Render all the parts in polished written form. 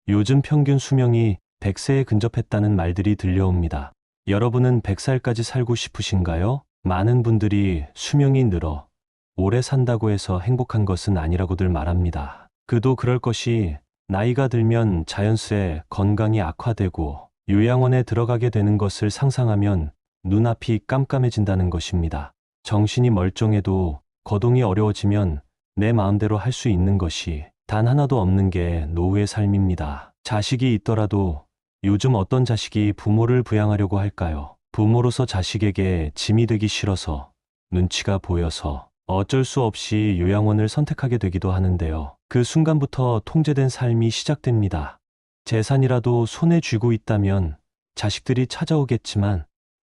요즘 평균 수명이 100세에 근접했다는 말들이 들려옵니다. 여러분은 100살까지 살고 싶으신가요? 많은 분들이 수명이 늘어 오래 산다고 해서 행복한 것은 아니라고들 말합니다. 그도 그럴 것이 나이가 들면 자연스레 건강이 악화되고 요양원에 들어가게 되는 것을 상상하면 눈앞이 깜깜해진다는 것입니다. 정신이 멀쩡해도 거동이 어려워지면 내 마음대로 할 수 있는 것이 단 하나도 없는 게 노후의 삶입니다. 자식이 있더라도 요즘 어떤 자식이 부모를 부양하려고 할까요? 부모로서 자식에게 짐이 되기 싫어서, 눈치가 보여서 어쩔 수 없이 요양원을 선택하게 되기도 하는데요. 그 순간부터 통제된 삶이 시작됩니다. 재산이라도 손에 쥐고 있다면 자식들이 찾아오겠지만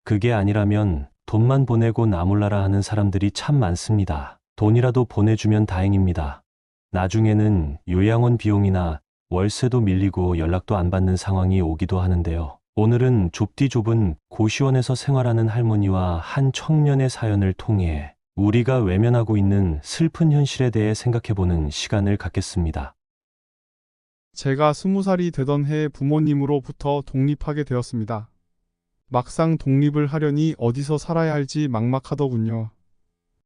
그게 아니라면 돈만 보내고 나몰라라 하는 사람들이 참 많습니다. 돈이라도 보내주면 다행입니다. 나중에는 요양원 비용이나 월세도 밀리고 연락도 안 받는 상황이 오기도 하는데요. 오늘은 좁디 좁은 고시원에서 생활하는 할머니와 한 청년의 사연을 통해 우리가 외면하고 있는 슬픈 현실에 대해 생각해보는 시간을 갖겠습니다. 제가 20살이 되던 해에 부모님으로부터 독립하게 되었습니다. 막상 독립을 하려니 어디서 살아야 할지 막막하더군요.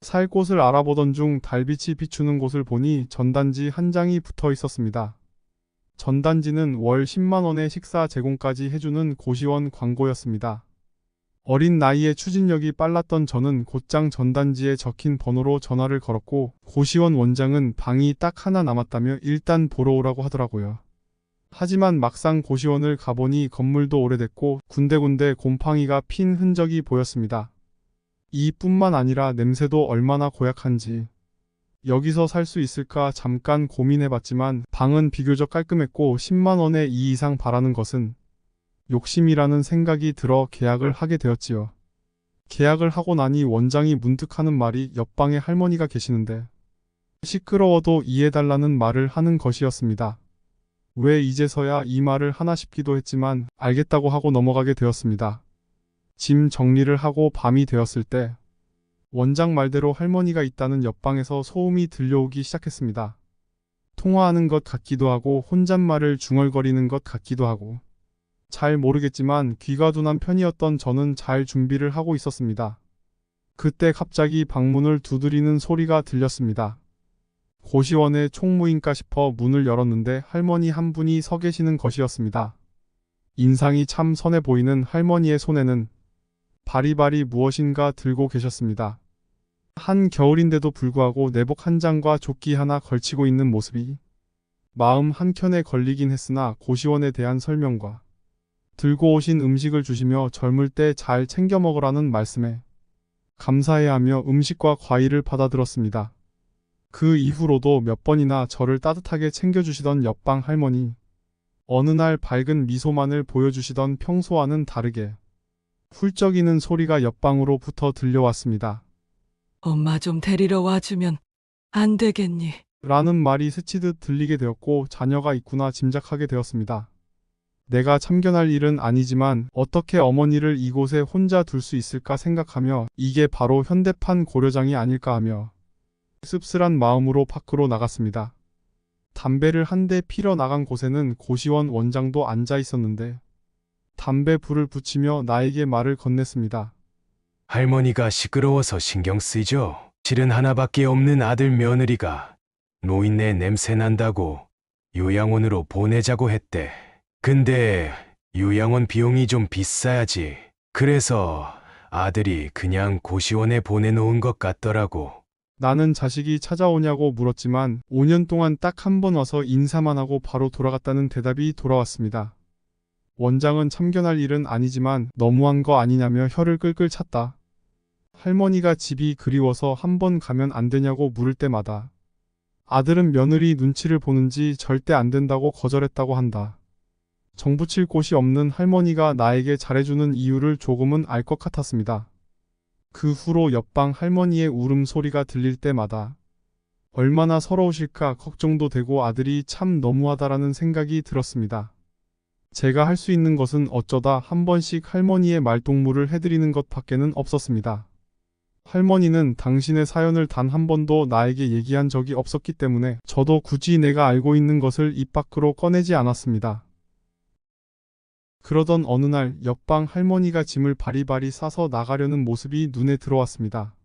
살 곳을 알아보던 중 달빛이 비추는 곳을 보니 전단지 한 장이 붙어 있었습니다. 전단지는 월 10만 원의 식사 제공까지 해주는 고시원 광고였습니다. 어린 나이에 추진력이 빨랐던 저는 곧장 전단지에 적힌 번호로 전화를 걸었고 고시원 원장은 방이 딱 하나 남았다며 일단 보러 오라고 하더라고요. 하지만 막상 고시원을 가보니 건물도 오래됐고 군데군데 곰팡이가 핀 흔적이 보였습니다. 이뿐만 아니라 냄새도 얼마나 고약한지. 여기서 살 수 있을까 잠깐 고민해봤지만 방은 비교적 깔끔했고 10만 원에 이 이상 바라는 것은 욕심이라는 생각이 들어 계약을 하게 되었지요. 계약을 하고 나니 원장이 문득 하는 말이 옆방에 할머니가 계시는데 시끄러워도 이해달라는 말을 하는 것이었습니다. 왜 이제서야 이 말을 하나 싶기도 했지만 알겠다고 하고 넘어가게 되었습니다. 짐 정리를 하고 밤이 되었을 때 원장 말대로 할머니가 있다는 옆방에서 소음이 들려오기 시작했습니다. 통화하는 것 같기도 하고 혼잣말을 중얼거리는 것 같기도 하고 잘 모르겠지만 귀가 둔한 편이었던 저는 잘 준비를 하고 있었습니다. 그때 갑자기 방문을 두드리는 소리가 들렸습니다. 고시원에 총무인가 싶어 문을 열었는데 할머니 한 분이 서 계시는 것이었습니다. 인상이 참 선해 보이는 할머니의 손에는 바리바리 무엇인가 들고 계셨습니다. 한겨울인데도 불구하고 내복 한 장과 조끼 하나 걸치고 있는 모습이 마음 한켠에 걸리긴 했으나 고시원에 대한 설명과 들고 오신 음식을 주시며 젊을 때 잘 챙겨 먹으라는 말씀에 감사해하며 음식과 과일을 받아들었습니다. 그 이후로도 몇 번이나 저를 따뜻하게 챙겨주시던 옆방 할머니. 어느 날 밝은 미소만을 보여주시던 평소와는 다르게 훌쩍이는 소리가 옆방으로부터 들려왔습니다. 엄마 좀 데리러 와주면 안 되겠니? 라는 말이 스치듯 들리게 되었고 자녀가 있구나 짐작하게 되었습니다. 내가 참견할 일은 아니지만 어떻게 어머니를 이곳에 혼자 둘 수 있을까 생각하며 이게 바로 현대판 고려장이 아닐까 하며 씁쓸한 마음으로 밖으로 나갔습니다. 담배를 한 대 피러 나간 곳에는 고시원 원장도 앉아 있었는데 담배 불을 붙이며 나에게 말을 건넸습니다. 할머니가 시끄러워서 신경 쓰이죠. 실은 하나밖에 없는 아들 며느리가 노인네 냄새 난다고 요양원으로 보내자고 했대. 근데 요양원 비용이 좀 비싸야지. 그래서 아들이 그냥 고시원에 보내놓은 것 같더라고. 나는 자식이 찾아오냐고 물었지만 5년 동안 딱 한 번 와서 인사만 하고 바로 돌아갔다는 대답이 돌아왔습니다. 원장은 참견할 일은 아니지만 너무한 거 아니냐며 혀를 끌끌 찼다. 할머니가 집이 그리워서 한 번 가면 안 되냐고 물을 때마다 아들은 며느리 눈치를 보는지 절대 안 된다고 거절했다고 한다. 정붙일 곳이 없는 할머니가 나에게 잘해주는 이유를 조금은 알 것 같았습니다. 그 후로 옆방 할머니의 울음소리가 들릴 때마다 얼마나 서러우실까 걱정도 되고 아들이 참 너무하다라는 생각이 들었습니다. 제가 할 수 있는 것은 어쩌다 한 번씩 할머니의 말동무를 해드리는 것밖에는 없었습니다. 할머니는 당신의 사연을 단 한 번도 나에게 얘기한 적이 없었기 때문에 저도 굳이 내가 알고 있는 것을 입 밖으로 꺼내지 않았습니다. 그러던 어느 날 옆방 할머니가 짐을 바리바리 싸서 나가려는 모습이 눈에 들어왔습니다.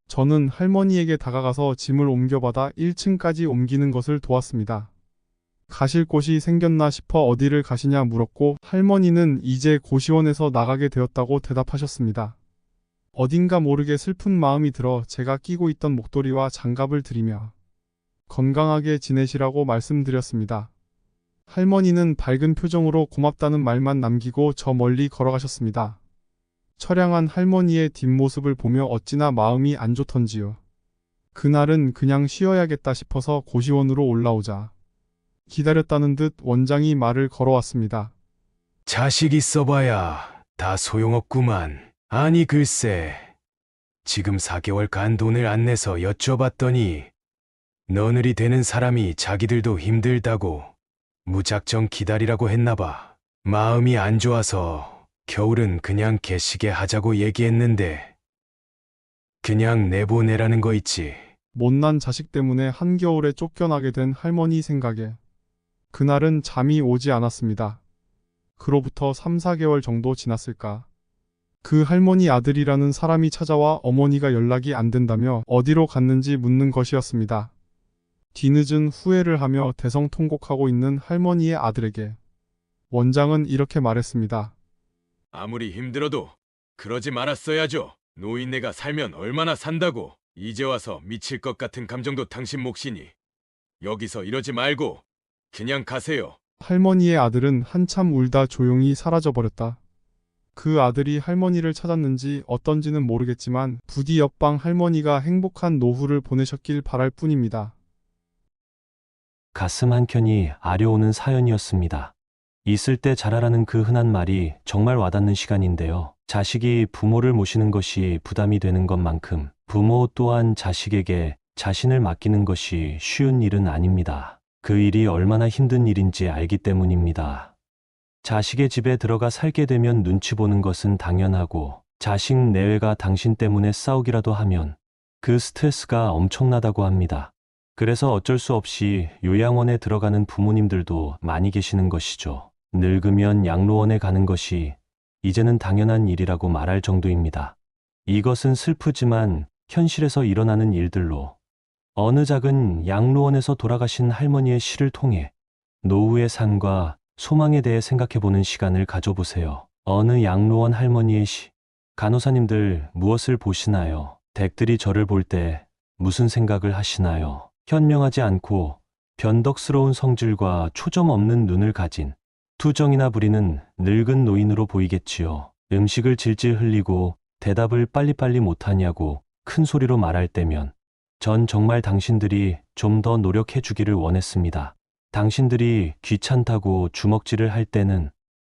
저는 할머니에게 다가가서 짐을 옮겨받아 1층까지 옮기는 것을 도왔습니다. 가실 곳이 생겼나 싶어 어디를 가시냐 물었고 할머니는 이제 고시원에서 나가게 되었다고 대답하셨습니다. 어딘가 모르게 슬픈 마음이 들어 제가 끼고 있던 목도리와 장갑을 드리며 건강하게 지내시라고 말씀드렸습니다. 할머니는 밝은 표정으로 고맙다는 말만 남기고 저 멀리 걸어가셨습니다. 처량한 할머니의 뒷모습을 보며 어찌나 마음이 안 좋던지요. 그날은 그냥 쉬어야겠다 싶어서 고시원으로 올라오자 기다렸다는 듯 원장이 말을 걸어왔습니다. 자식 있어봐야 다 소용없구만. 아니 글쎄, 지금 4개월 간 돈을 안 내서 여쭤봤더니 너늘이 되는 사람이 자기들도 힘들다고 무작정 기다리라고 했나봐. 마음이 안 좋아서 겨울은 그냥 개시게 하자고 얘기했는데 그냥 내보내라는 거 있지. 못난 자식 때문에 한겨울에 쫓겨나게 된 할머니 생각에 그날은 잠이 오지 않았습니다. 그로부터 3, 4개월 정도 지났을까. 그 할머니 아들이라는 사람이 찾아와 어머니가 연락이 안 된다며 어디로 갔는지 묻는 것이었습니다. 뒤늦은 후회를 하며 대성통곡하고 있는 할머니의 아들에게 원장은 이렇게 말했습니다. 아무리 힘들어도 그러지 말았어야죠. 노인네가 살면 얼마나 산다고. 이제 와서 미칠 것 같은 감정도 당신 몫이니 여기서 이러지 말고 그냥 가세요. 할머니의 아들은 한참 울다 조용히 사라져버렸다. 그 아들이 할머니를 찾았는지 어떤지는 모르겠지만 부디 옆방 할머니가 행복한 노후를 보내셨길 바랄 뿐입니다. 가슴 한켠이 아려오는 사연이었습니다. 있을 때 잘하라는 그 흔한 말이 정말 와닿는 시간인데요. 자식이 부모를 모시는 것이 부담이 되는 것만큼 부모 또한 자식에게 자신을 맡기는 것이 쉬운 일은 아닙니다. 그 일이 얼마나 힘든 일인지 알기 때문입니다. 자식의 집에 들어가 살게 되면 눈치 보는 것은 당연하고 자식 내외가 당신 때문에 싸우기라도 하면 그 스트레스가 엄청나다고 합니다. 그래서 어쩔 수 없이 요양원에 들어가는 부모님들도 많이 계시는 것이죠. 늙으면 양로원에 가는 것이 이제는 당연한 일이라고 말할 정도입니다. 이것은 슬프지만 현실에서 일어나는 일들로 어느 작은 양로원에서 돌아가신 할머니의 시를 통해 노후의 삶과 소망에 대해 생각해보는 시간을 가져보세요. 어느 양로원 할머니의 시. 간호사님들 무엇을 보시나요? 댁들이 저를 볼 때 무슨 생각을 하시나요? 현명하지 않고 변덕스러운 성질과 초점 없는 눈을 가진 투정이나 부리는 늙은 노인으로 보이겠지요. 음식을 질질 흘리고 대답을 빨리빨리 못하냐고 큰 소리로 말할 때면 전 정말 당신들이 좀 더 노력해 주기를 원했습니다. 당신들이 귀찮다고 주먹질을 할 때는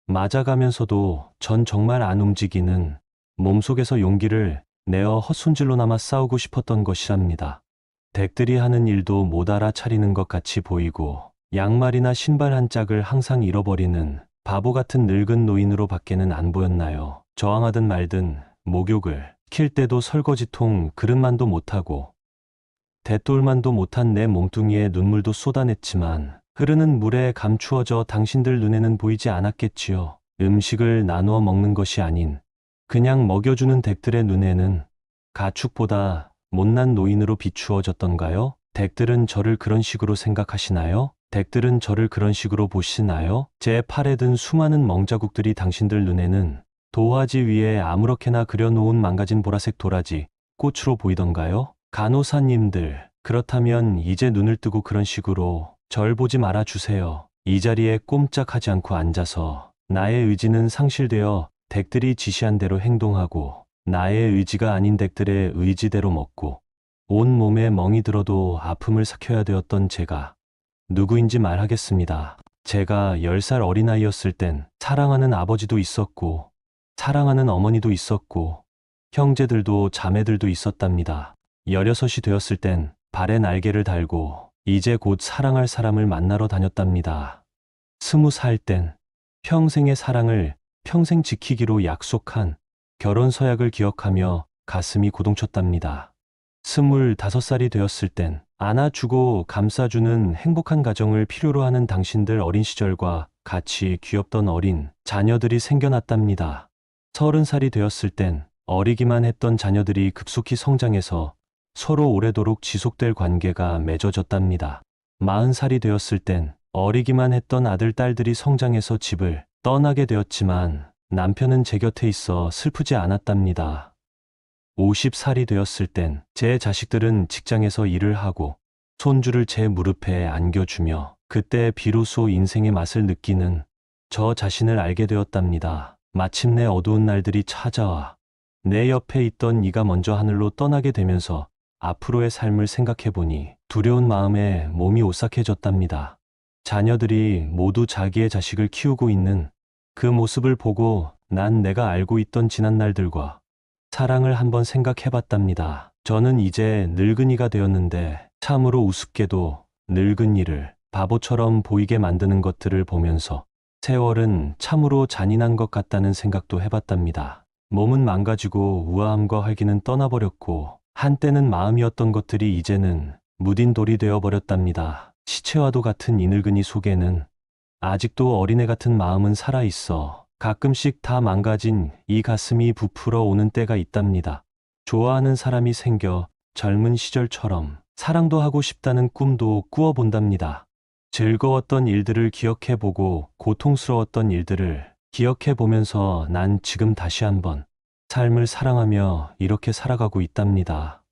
맞아가면서도 전 정말 안 움직이는 몸속에서 용기를 내어 헛손질로나마 싸우고 싶었던 것이랍니다. 댁들이 하는 일도 못 알아차리는 것 같이 보이고 양말이나 신발 한 짝을 항상 잃어버리는 바보 같은 늙은 노인으로 밖에는 안 보였나요? 저항하든 말든 목욕을 킬 때도 설거지통 그릇만도 못하고 대똘만도 못한 내 몸뚱이에 눈물도 쏟아냈지만 흐르는 물에 감추어져 당신들 눈에는 보이지 않았겠지요. 음식을 나누어 먹는 것이 아닌 그냥 먹여주는 댁들의 눈에는 가축보다 못난 노인으로 비추어졌던가요? 댁들은 저를 그런 식으로 생각하시나요? 댁들은 저를 그런 식으로 보시나요? 제 팔에 든 수많은 멍자국들이 당신들 눈에는 도화지 위에 아무렇게나 그려놓은 망가진 보라색 도라지 꽃으로 보이던가요? 간호사님들, 그렇다면 이제 눈을 뜨고 그런 식으로 절 보지 말아주세요. 이 자리에 꼼짝하지 않고 앉아서 나의 의지는 상실되어 댁들이 지시한 대로 행동하고 나의 의지가 아닌 댁들의 의지대로 먹고 온 몸에 멍이 들어도 아픔을 삭혀야 되었던 제가 누구인지 말하겠습니다. 제가 10살 어린아이였을 땐 사랑하는 아버지도 있었고 사랑하는 어머니도 있었고 형제들도 자매들도 있었답니다. 16이 되었을 땐 발에 날개를 달고 이제 곧 사랑할 사람을 만나러 다녔답니다. 20살 땐 평생의 사랑을 평생 지키기로 약속한 결혼 서약을 기억하며 가슴이 고동쳤답니다. 25살이 되었을 땐 안아주고 감싸주는 행복한 가정을 필요로 하는 당신들 어린 시절과 같이 귀엽던 어린 자녀들이 생겨났답니다. 30살이 되었을 땐 어리기만 했던 자녀들이 급속히 성장해서 서로 오래도록 지속될 관계가 맺어졌답니다. 40살이 되었을 땐 어리기만 했던 아들, 딸들이 성장해서 집을 떠나게 되었지만 남편은 제 곁에 있어 슬프지 않았답니다. 50살이 되었을 땐 제 자식들은 직장에서 일을 하고 손주를 제 무릎에 안겨주며 그때 비로소 인생의 맛을 느끼는 저 자신을 알게 되었답니다. 마침내 어두운 날들이 찾아와 내 옆에 있던 이가 먼저 하늘로 떠나게 되면서 앞으로의 삶을 생각해보니 두려운 마음에 몸이 오싹해졌답니다. 자녀들이 모두 자기의 자식을 키우고 있는 그 모습을 보고 난 내가 알고 있던 지난 날들과 사랑을 한번 생각해봤답니다. 저는 이제 늙은이가 되었는데 참으로 우습게도 늙은이를 바보처럼 보이게 만드는 것들을 보면서 세월은 참으로 잔인한 것 같다는 생각도 해봤답니다. 몸은 망가지고 우아함과 활기는 떠나버렸고 한때는 마음이었던 것들이 이제는 무딘 돌이 되어버렸답니다. 시체와도 같은 이 늙은이 속에는 아직도 어린애 같은 마음은 살아있어 가끔씩 다 망가진 이 가슴이 부풀어 오는 때가 있답니다. 좋아하는 사람이 생겨 젊은 시절처럼 사랑도 하고 싶다는 꿈도 꾸어본답니다. 즐거웠던 일들을 기억해보고 고통스러웠던 일들을 기억해보면서 난 지금 다시 한번 삶을 사랑하며 이렇게 살아가고 있답니다.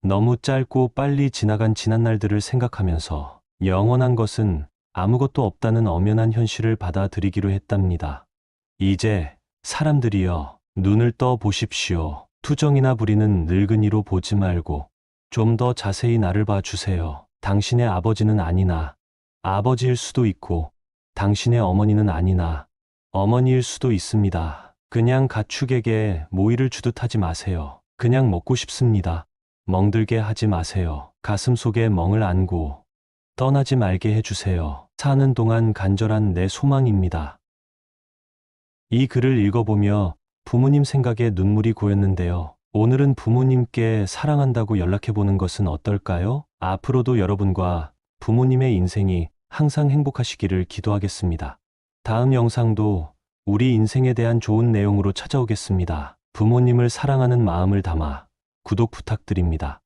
너무 짧고 빨리 지나간 지난 날들을 생각하면서 영원한 것은 아무것도 없다는 엄연한 현실을 받아들이기로 했답니다. 이제 사람들이여 눈을 떠 보십시오. 투정이나 부리는 늙은이로 보지 말고 좀 더 자세히 나를 봐주세요. 당신의 아버지는 아니나 아버지일 수도 있고 당신의 어머니는 아니나 어머니일 수도 있습니다. 그냥 가축에게 모이를 주듯 하지 마세요. 그냥 먹고 싶습니다. 멍들게 하지 마세요. 가슴 속에 멍을 안고 떠나지 말게 해주세요. 사는 동안 간절한 내 소망입니다. 이 글을 읽어보며 부모님 생각에 눈물이 고였는데요. 오늘은 부모님께 사랑한다고 연락해보는 것은 어떨까요? 앞으로도 여러분과 부모님의 인생이 항상 행복하시기를 기도하겠습니다. 다음 영상도 우리 인생에 대한 좋은 내용으로 찾아오겠습니다. 부모님을 사랑하는 마음을 담아 구독 부탁드립니다.